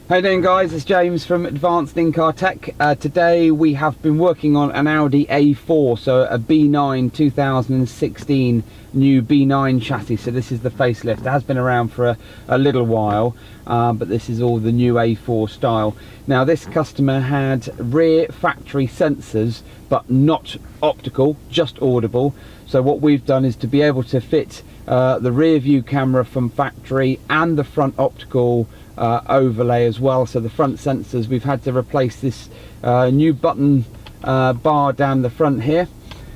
How you doing, guys? It's James from Advanced In-Car Tech. Today we have been working on an Audi A4, so a B9 2016 new B9 chassis. So this is the facelift. It has been around for a little while, but this is all the new A4 style. Now this customer had rear factory sensors, but not optical, just audible. So what we've done is to be able to fit the rear view camera from factory and the front optical overlay as well. So the front sensors, we've had to replace this new button bar down the front here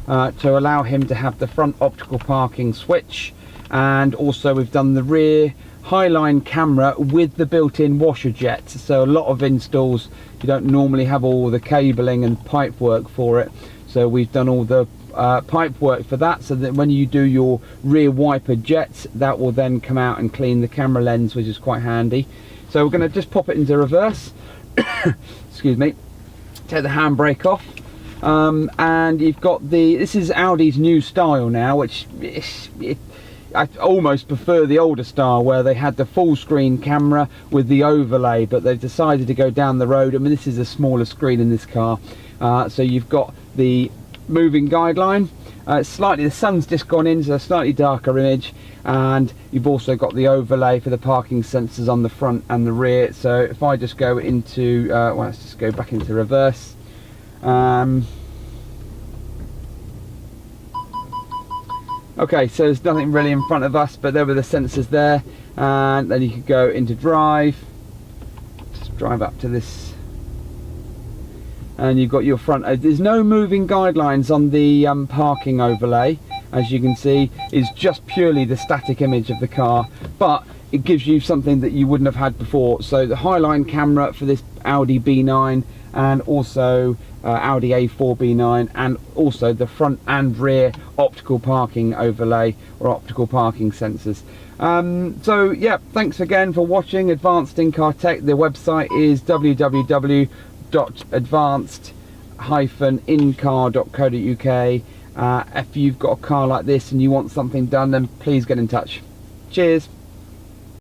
to allow him to have the front optical parking switch, and also we've done the rear highline camera with the built-in washer jet. So a lot of installs you don't normally have all the cabling and pipe work for it, so we've done all the pipe work for that, so that when you do your rear wiper jets, that will then come out and clean the camera lens, which is quite handy. So we're going to just pop it into reverse. Excuse me. Take the handbrake off, and you've got this is Audi's new style now, which I almost prefer the older style where they had the full screen camera with the overlay, but they've decided to go down the road. I mean, this is a smaller screen in this car, so you've got the moving guideline, slightly, the sun's just gone in, so a slightly darker image, and you've also got the overlay for the parking sensors on the front and the rear. So if I just go into well, let's just go back into reverse. Okay, so there's nothing really in front of us, but there were the sensors there, and then you could go into drive, just drive up to this, and you've got your front. There's no moving guidelines on the parking overlay, as you can see. It's just purely the static image of the car, but it gives you something that you wouldn't have had before. So the highline camera for this Audi B9, and also Audi A4 B9, and also the front and rear optical parking overlay or optical parking sensors. So yeah, thanks again for watching Advanced In-Car Tech. The website is www.advanced-incar.co.uk. If you've got a car like this and you want something done, then please get in touch. Cheers.